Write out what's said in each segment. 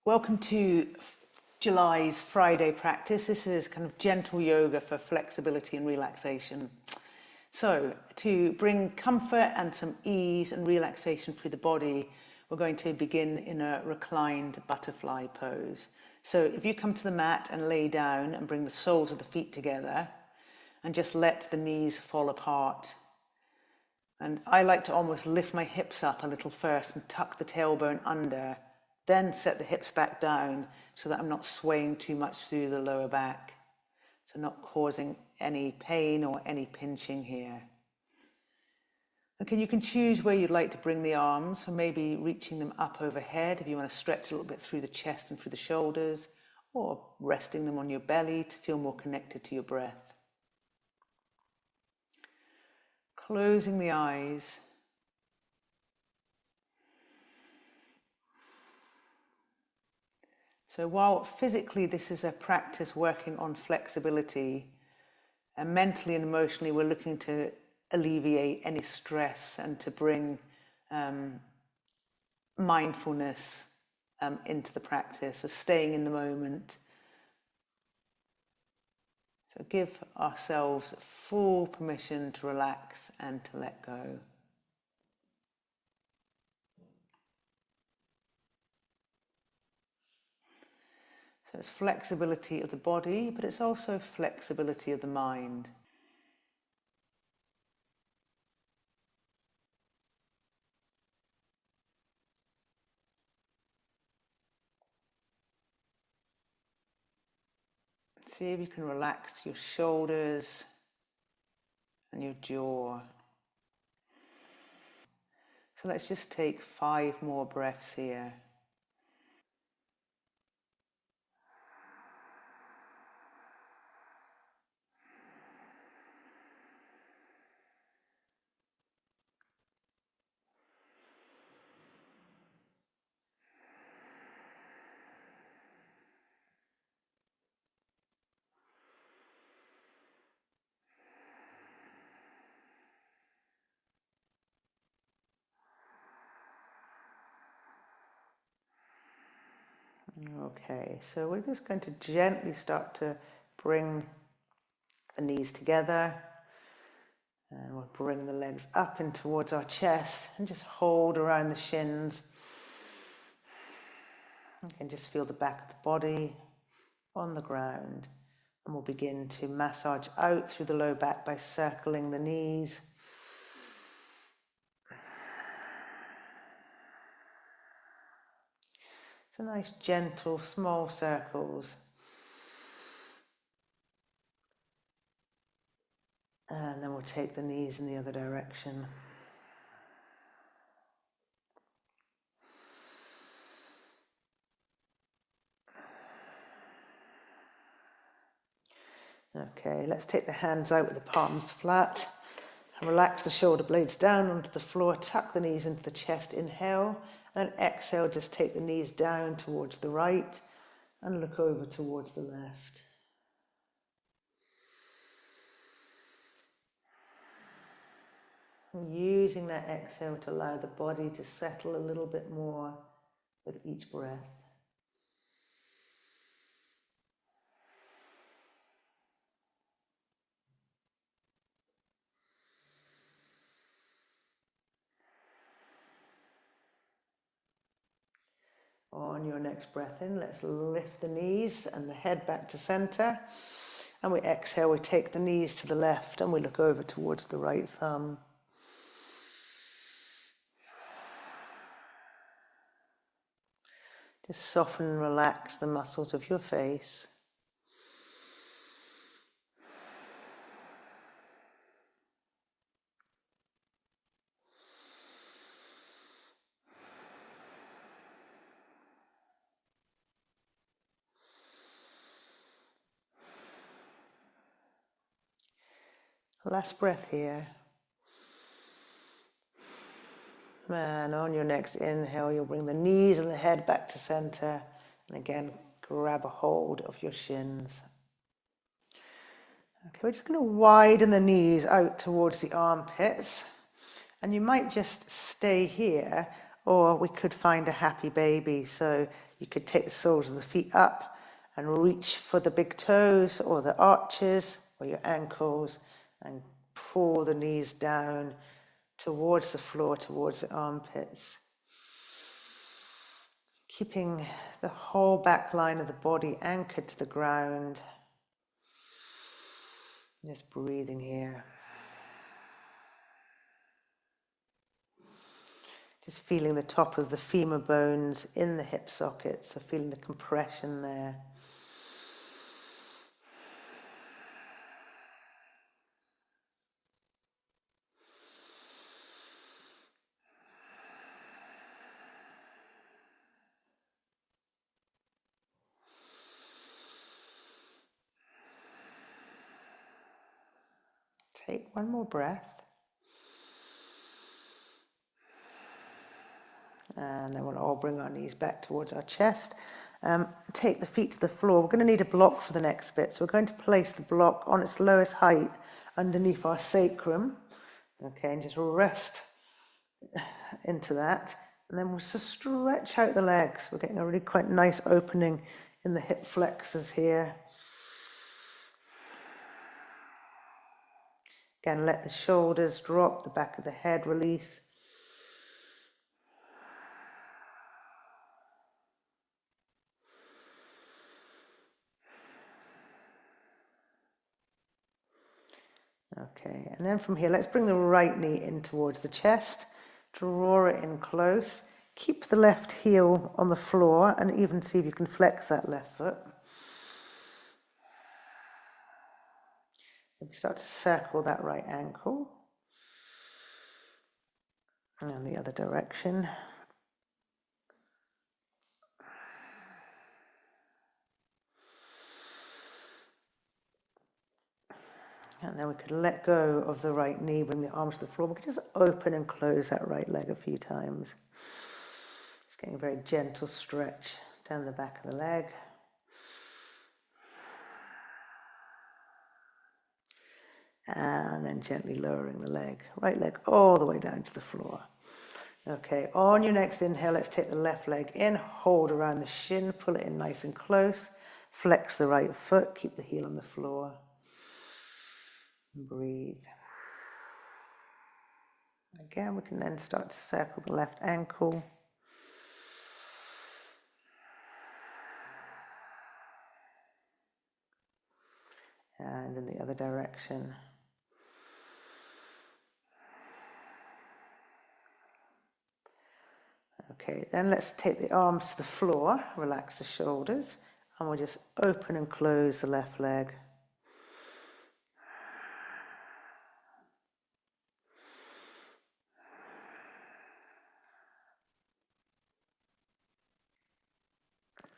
Welcome to July's Friday practice. This is kind of gentle yoga for flexibility and relaxation. So, to bring comfort and some ease and relaxation through the body, we're going to begin in a reclined butterfly pose. So, if you come to the mat and lay down and bring the soles of the feet together and just let the knees fall apart. And I like to almost lift my hips up a little first and tuck the tailbone under, then set the hips back down so that I'm not swaying too much through the lower back. So not causing any pain or any pinching here. Okay, you can choose where you'd like to bring the arms, so maybe reaching them up overhead if you want to stretch a little bit through the chest and through the shoulders, or resting them on your belly to feel more connected to your breath. Closing the eyes. So while physically this is a practice working on flexibility, and mentally and emotionally we're looking to alleviate any stress and to bring mindfulness into the practice, so staying in the moment. So give ourselves full permission to relax and to let go. So it's flexibility of the body, but it's also flexibility of the mind. See if you can relax your shoulders and your jaw. So let's just take 5 more breaths here. Okay, so we're just going to gently start to bring the knees together, and we'll bring the legs up in towards our chest and just hold around the shins. You can just feel the back of the body on the ground, and we'll begin to massage out through the low back by circling the knees. So nice gentle small circles. And then we'll take the knees in the other direction. Okay, let's take the hands out with the palms flat and relax the shoulder blades down onto the floor, tuck the knees into the chest, inhale, and exhale, just take the knees down towards the right and look over towards the left. And using that exhale to allow the body to settle a little bit more with each breath. On your next breath in, let's lift the knees and the head back to center. And we exhale, we take the knees to the left and we look over towards the right thumb. Just soften and relax the muscles of your face. Last breath here. And on your next inhale, you'll bring the knees and the head back to center. And again, grab a hold of your shins. Okay, we're just going to widen the knees out towards the armpits. And you might just stay here, or we could find a happy baby. So you could take the soles of the feet up and reach for the big toes or the arches or your ankles and pull the knees down towards the floor, towards the armpits. Keeping the whole back line of the body anchored to the ground. Just breathing here. Just feeling the top of the femur bones in the hip sockets, so feeling the compression there. Take one more breath. And then we'll all bring our knees back towards our chest. Take the feet to the floor. We're going to need a block for the next bit. So we're going to place the block on its lowest height underneath our sacrum. Okay, and just rest into that. And then we'll just stretch out the legs. We're getting a really quite nice opening in the hip flexors here. Again, let the shoulders drop, the back of the head release. Okay, and then from here, let's bring the right knee in towards the chest. Draw it in close. Keep the left heel on the floor and even see if you can flex that left foot. Maybe start to circle that right ankle. And the other direction. And then we could let go of the right knee, bring the arms to the floor. We could just open and close that right leg a few times. Just getting a very gentle stretch down the back of the leg. And then gently lowering the leg, right leg all the way down to the floor. Okay, on your next inhale, let's take the left leg in, hold around the shin, pull it in nice and close, flex the right foot, keep the heel on the floor. Breathe. Again, we can then start to circle the left ankle. And in the other direction. Okay, then let's take the arms to the floor, relax the shoulders, and we'll just open and close the left leg.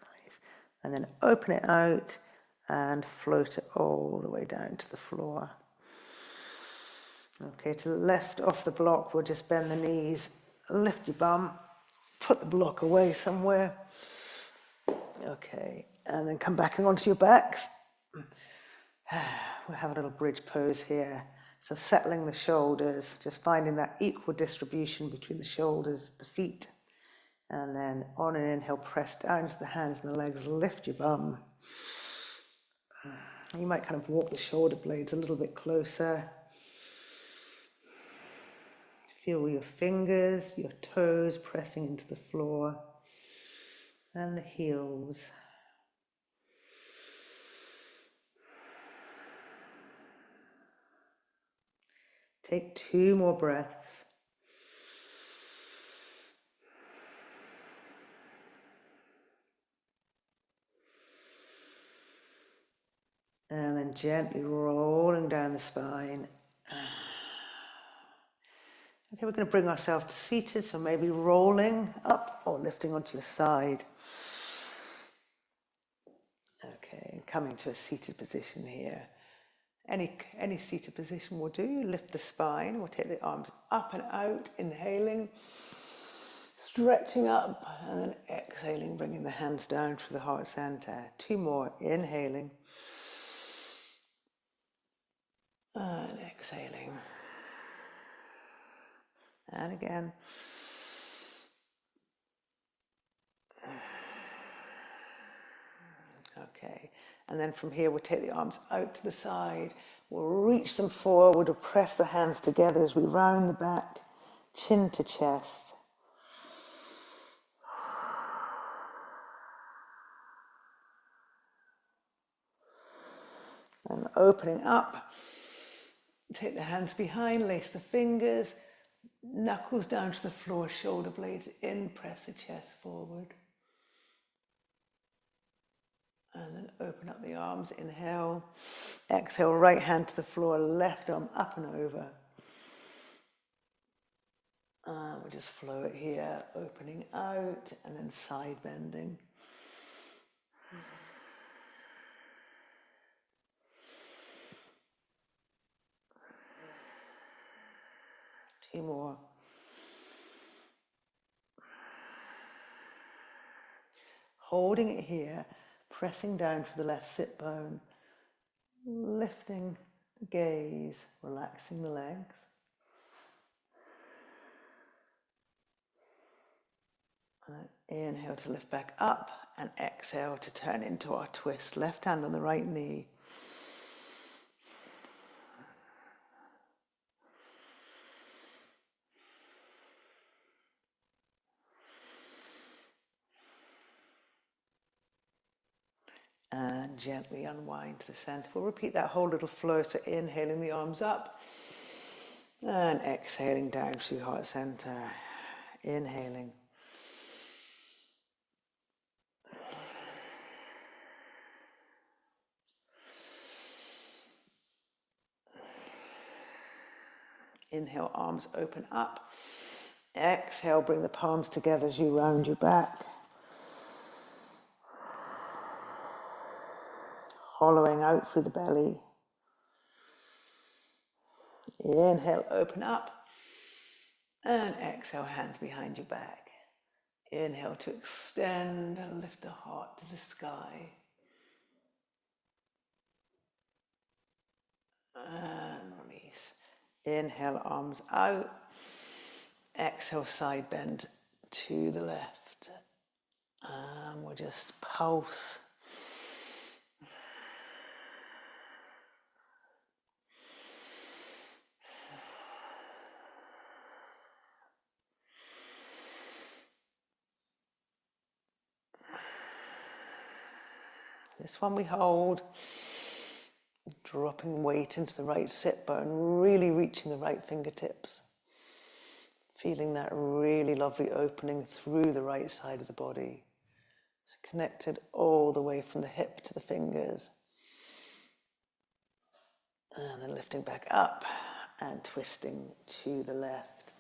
Nice. And then open it out and float it all the way down to the floor. Okay, to the left off the block, we'll just bend the knees, lift your bum, put the block away somewhere. Okay, and then come back onto your backs. We'll have a little bridge pose here. So settling the shoulders, just finding that equal distribution between the shoulders, the feet. And then on an inhale, press down to the hands and the legs, lift your bum. You might kind of walk the shoulder blades a little bit closer. Feel your fingers, your toes pressing into the floor and the heels. Take 2 more breaths. And then gently rolling down the spine. Okay, we're going to bring ourselves to seated, so maybe rolling up or lifting onto your side. Okay, coming to a seated position here. Any seated position will do. Lift the spine. We'll take the arms up and out, inhaling, stretching up, and then exhaling, bringing the hands down through the heart center. 2 more, inhaling, and exhaling. And again. Okay, and then from here we'll take the arms out to the side. We'll reach them forward, we'll press the hands together as we round the back, chin to chest. And opening up, take the hands behind, lace the fingers, knuckles down to the floor, shoulder blades in, press the chest forward. And then open up the arms, inhale, exhale, right hand to the floor, left arm up and over. And we'll just flow it here, opening out and then side bending. Two more. Holding it here, pressing down for the left sit bone, lifting the gaze, relaxing the legs. And inhale to lift back up and exhale to turn into our twist. Left hand on the right knee. And gently unwind to the center. We'll repeat that whole little flow. So inhaling the arms up and exhaling down through heart center. Inhaling. Inhale, arms open up. Exhale, bring the palms together as you round your back. Hollowing out through the belly. Inhale, open up. And exhale, hands behind your back. Inhale to extend and lift the heart to the sky. And release. Inhale, arms out. Exhale, side bend to the left. And we'll just pulse. This one we hold, dropping weight into the right sit bone, really reaching the right fingertips. Feeling that really lovely opening through the right side of the body. It's connected all the way from the hip to the fingers. And then lifting back up and twisting to the left.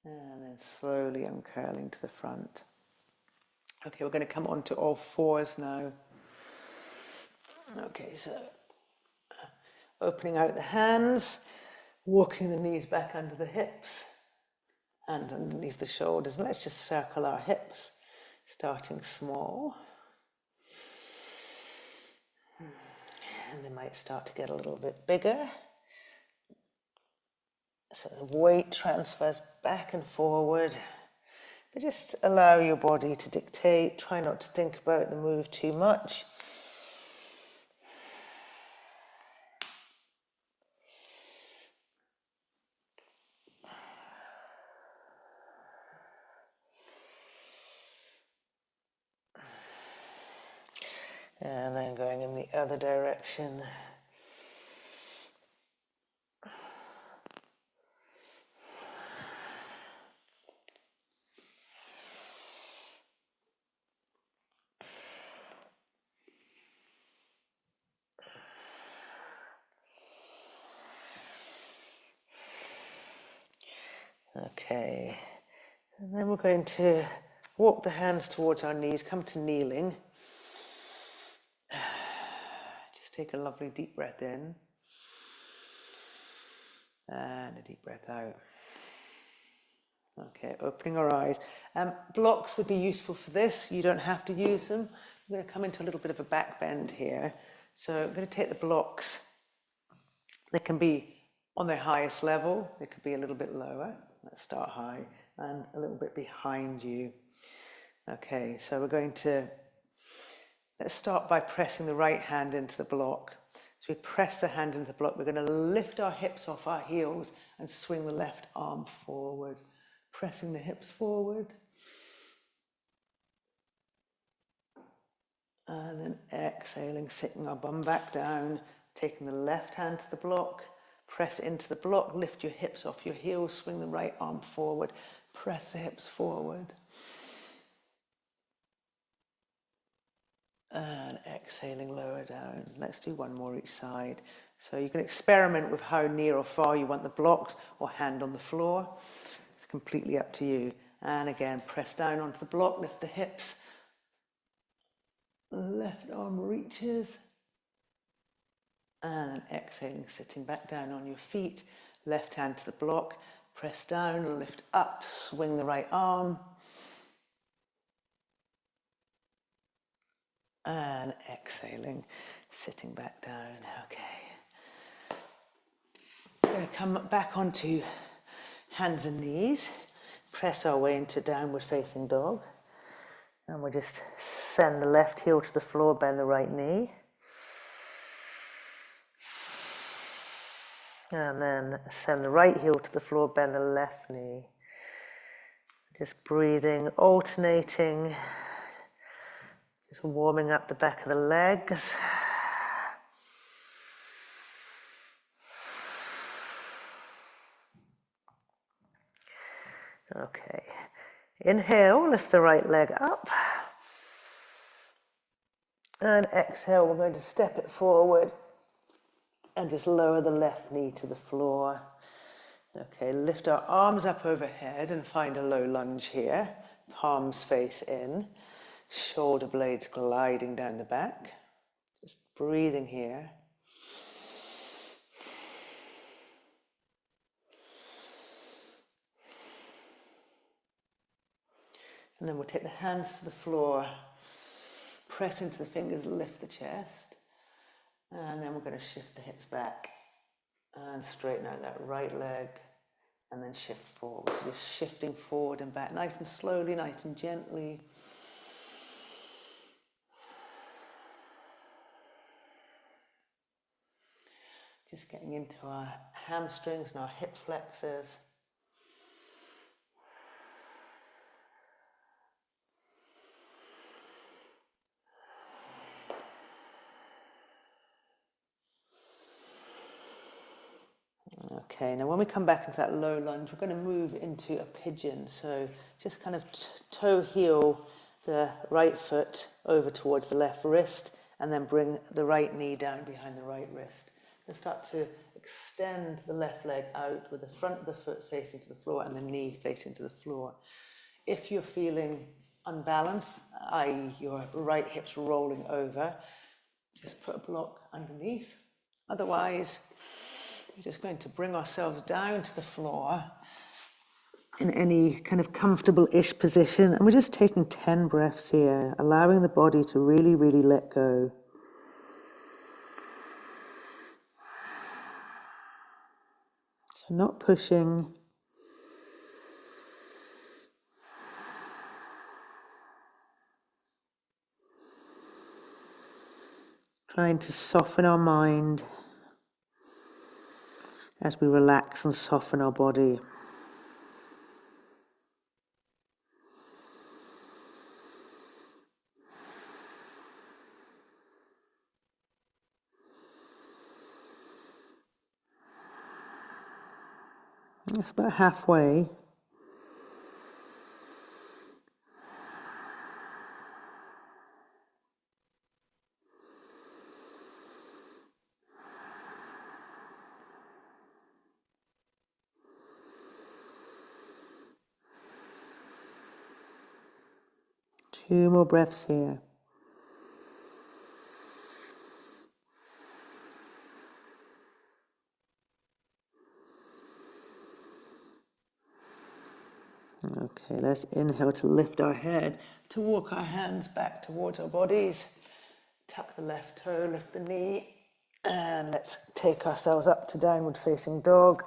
And then slowly uncurling to the front. Okay, we're going to come on to all fours now. Okay, so opening out the hands, walking the knees back under the hips and underneath the shoulders. And let's just circle our hips, starting small. And they might start to get a little bit bigger. So the weight transfers back and forward. But just allow your body to dictate. Try not to think about the move too much. And then going in the other direction. Okay, and then we're going to walk the hands towards our knees, come to kneeling. Just take a lovely deep breath in and a deep breath out. Okay, opening our eyes. Blocks would be useful for this. You don't have to use them. I'm going to come into a little bit of a back bend here. So I'm going to take the blocks. They can be on their highest level, they could be a little bit lower. Let's start high, and a little bit behind you. Okay, so let's start by pressing the right hand into the block. So we press the hand into the block, we're going to lift our hips off our heels and swing the left arm forward, pressing the hips forward. And then exhaling, sitting our bum back down, taking the left hand to the block, press into the block, lift your hips off your heels, swing the right arm forward, press the hips forward. And exhaling, lower down. Let's do one more each side. So you can experiment with how near or far you want the blocks or hand on the floor. It's completely up to you. And again, press down onto the block, lift the hips. Left arm reaches. And then exhaling, sitting back down on your feet. Left hand to the block, press down, lift up, swing the right arm. And exhaling, sitting back down. Okay. We're going to come back onto hands and knees. Press our way into downward facing dog. And we'll just send the left heel to the floor, bend the right knee. And then send the right heel to the floor, bend the left knee. Just breathing, alternating. Just warming up the back of the legs. Okay. Inhale, lift the right leg up. And exhale, we're going to step it forward and just lower the left knee to the floor. Okay, lift our arms up overhead and find a low lunge here. Palms face in. Shoulder blades gliding down the back. Just breathing here. And then we'll take the hands to the floor, press into the fingers, lift the chest. And then we're going to shift the hips back and straighten out that right leg and then shift forward. So just shifting forward and back, nice and slowly, nice and gently. Just getting into our hamstrings and our hip flexors. Okay, now when we come back into that low lunge, we're going to move into a pigeon. So just kind of toe heel the right foot over towards the left wrist and then bring the right knee down behind the right wrist. And start to extend the left leg out with the front of the foot facing to the floor and the knee facing to the floor. If you're feeling unbalanced, i.e. your right hip's rolling over, just put a block underneath. Otherwise, we're just going to bring ourselves down to the floor in any kind of comfortable-ish position. And we're just taking 10 breaths here, allowing the body to really, really let go. So not pushing. Trying to soften our mind as we relax and soften our body. It's about halfway. Two more breaths here. Okay, let's inhale to lift our head, to walk our hands back towards our bodies. Tuck the left toe, lift the knee, and let's take ourselves up to downward facing dog.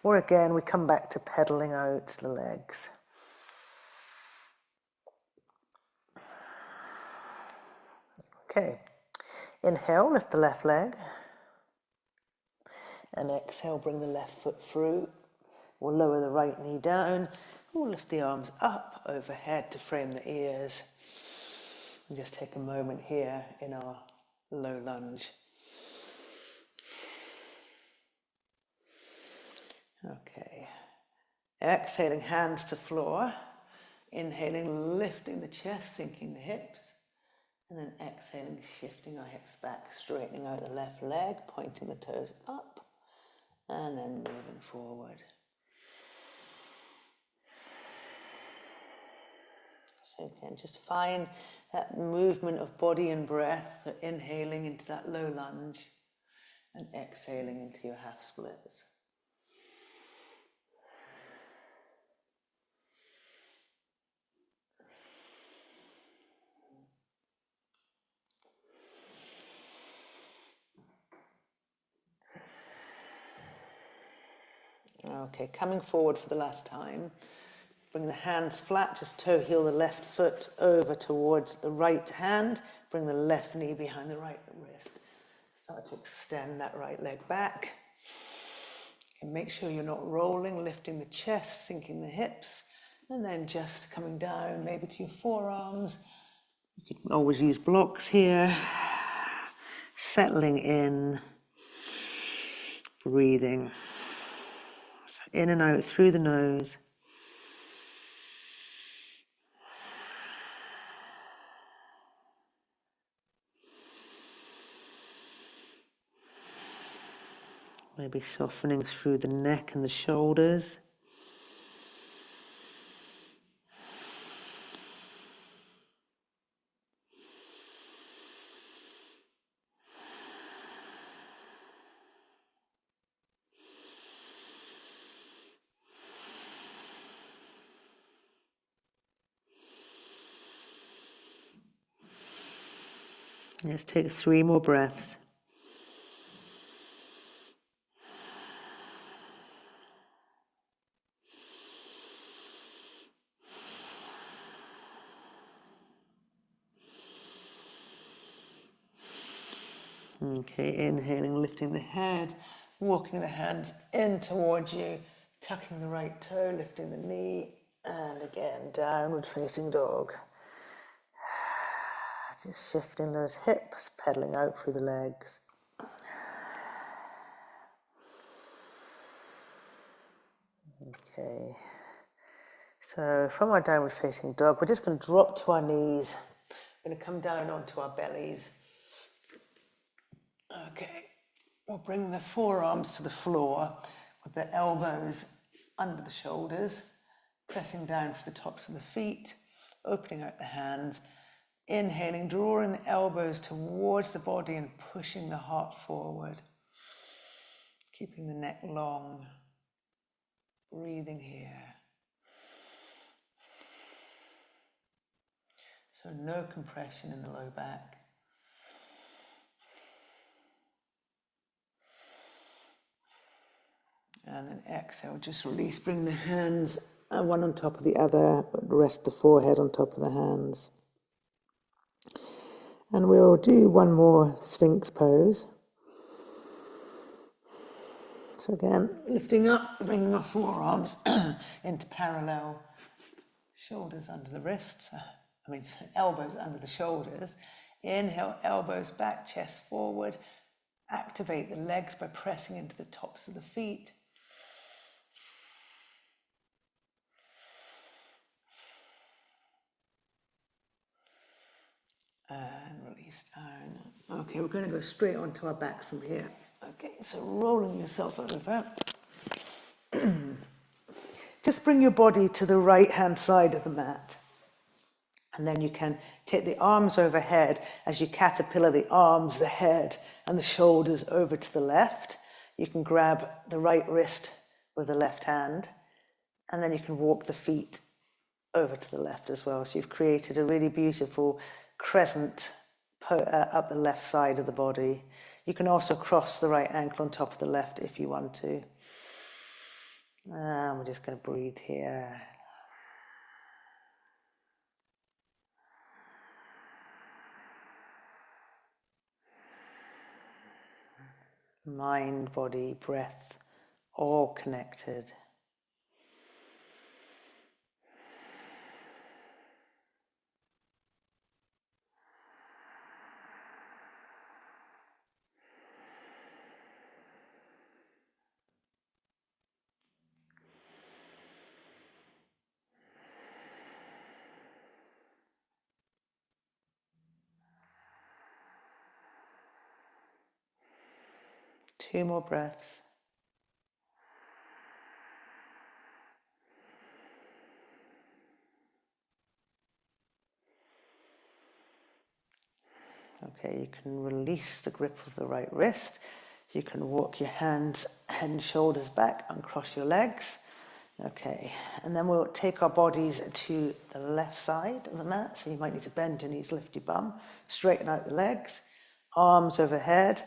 Or again, we come back to pedaling out the legs. Okay, inhale, lift the left leg. And exhale, bring the left foot through. We'll lower the right knee down. We'll lift the arms up overhead to frame the ears. And just take a moment here in our low lunge. Okay. Exhaling, hands to floor. Inhaling, lifting the chest, sinking the hips. And then exhaling, shifting our hips back, straightening out the left leg, pointing the toes up, and then moving forward. So again, just find that movement of body and breath, so inhaling into that low lunge and exhaling into your half splits. Okay, coming forward for the last time. Bring the hands flat, just toe heel the left foot over towards the right hand. Bring the left knee behind the right wrist. Start to extend that right leg back. And make sure you're not rolling, lifting the chest, sinking the hips, and then just coming down maybe to your forearms. You can always use blocks here. Settling in, breathing. So in and out through the nose. Maybe softening through the neck and the shoulders. Let's take 3 more breaths. Okay, inhaling, lifting the head, walking the hands in towards you, tucking the right toe, lifting the knee, and again, downward facing dog. Just shifting those hips, pedaling out through the legs. Okay, so from our downward facing dog, we're just going to drop to our knees. We're going to come down onto our bellies. Okay, we'll bring the forearms to the floor with the elbows under the shoulders, pressing down for the tops of the feet, opening out the hands, inhaling, drawing the elbows towards the body and pushing the heart forward, keeping the neck long, breathing here. So no compression in the low back. And then exhale, just release, bring the hands one on top of the other, rest the forehead on top of the hands. And we'll do one more Sphinx pose. So again, lifting up, bringing our forearms into parallel, shoulders under the wrists, elbows under the shoulders. Inhale, elbows back, chest forward. Activate the legs by pressing into the tops of the feet. And release down. Okay, we're going to go straight onto our back from here. Okay, so rolling yourself over. Just bring your body to the right-hand side of the mat. And then you can take the arms overhead as you caterpillar the arms, the head, and the shoulders over to the left. You can grab the right wrist with the left hand, and then you can walk the feet over to the left as well. So you've created a really beautiful crescent up the left side of the body. You can also cross the right ankle on top of the left if you want to. And we're just going to breathe here. Mind, body, breath, all connected. Two more breaths. Okay, you can release the grip of the right wrist. You can walk your hands, head and shoulders back, uncross your legs. Okay, and then we'll take our bodies to the left side of the mat. So you might need to bend your knees, lift your bum, straighten out the legs, arms overhead.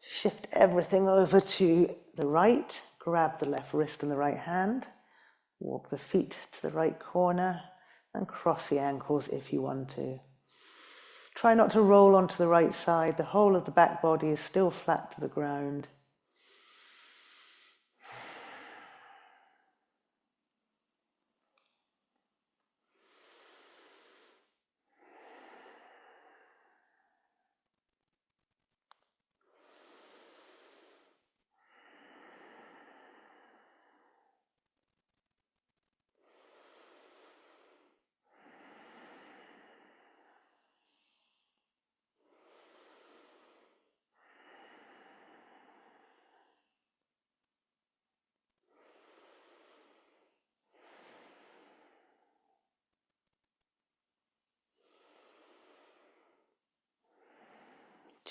Shift everything over to the right. Grab the left wrist and the right hand. Walk the feet to the right corner and cross the ankles if you want to. Try not to roll onto the right side. The whole of the back body is still flat to the ground.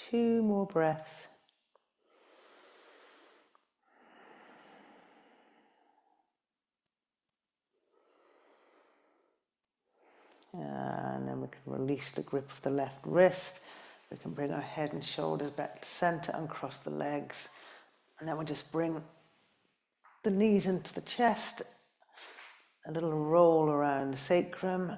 Two more breaths. And then we can release the grip of the left wrist. We can bring our head and shoulders back to center and cross the legs. And then we'll just bring the knees into the chest. A little roll around the sacrum.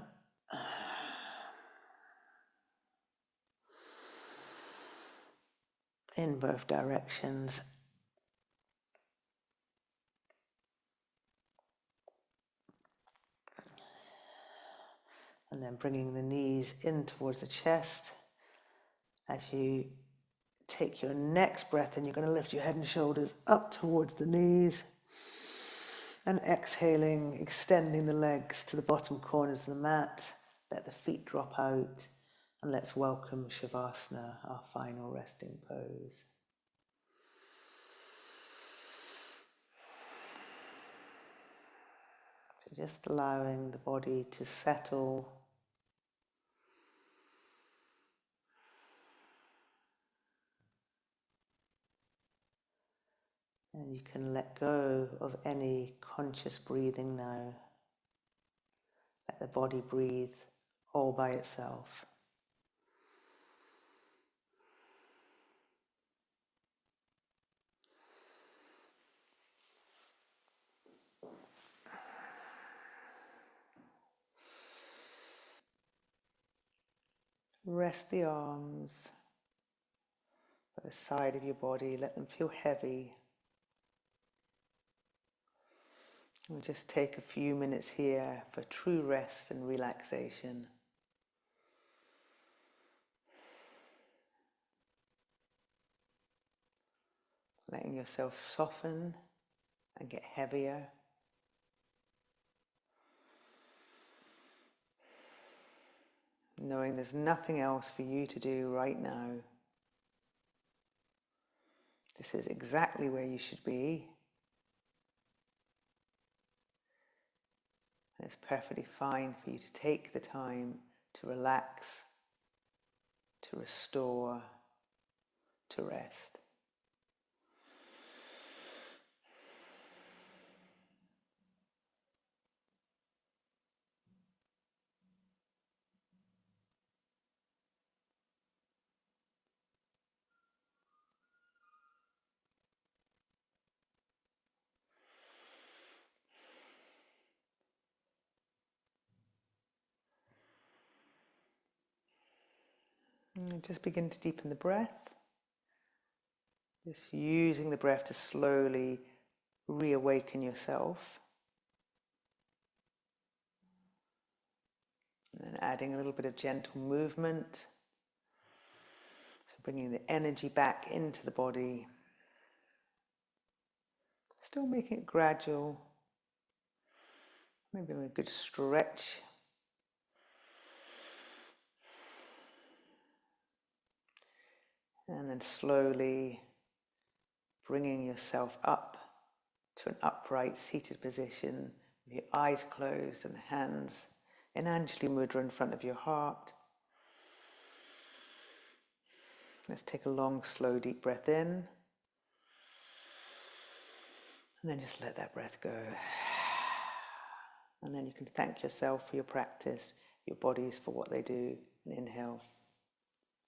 In both directions. And then bringing the knees in towards the chest. As you take your next breath in, you're going to lift your head and shoulders up towards the knees. And exhaling, extending the legs to the bottom corners of the mat. Let the feet drop out. And let's welcome Shavasana, our final resting pose. So just allowing the body to settle. And you can let go of any conscious breathing now. Let the body breathe all by itself. Rest the arms by the side of your body. Let them feel heavy. We'll just take a few minutes here for true rest and relaxation. Letting yourself soften and get heavier. Knowing there's nothing else for you to do right now. This is exactly where you should be. And it's perfectly fine for you to take the time to relax, to restore, to rest. And just begin to deepen the breath. Just using the breath to slowly reawaken yourself. And then adding a little bit of gentle movement. So bringing the energy back into the body. Still making it gradual. Maybe a good stretch. And then slowly bringing yourself up to an upright seated position with your eyes closed and hands in Anjali Mudra in front of your heart. Let's take a long, slow, deep breath in. And then just let that breath go. And then you can thank yourself for your practice, your bodies for what they do. And inhale,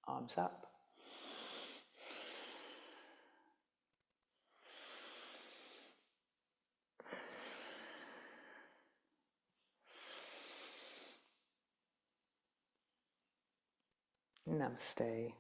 arms up. Namaste.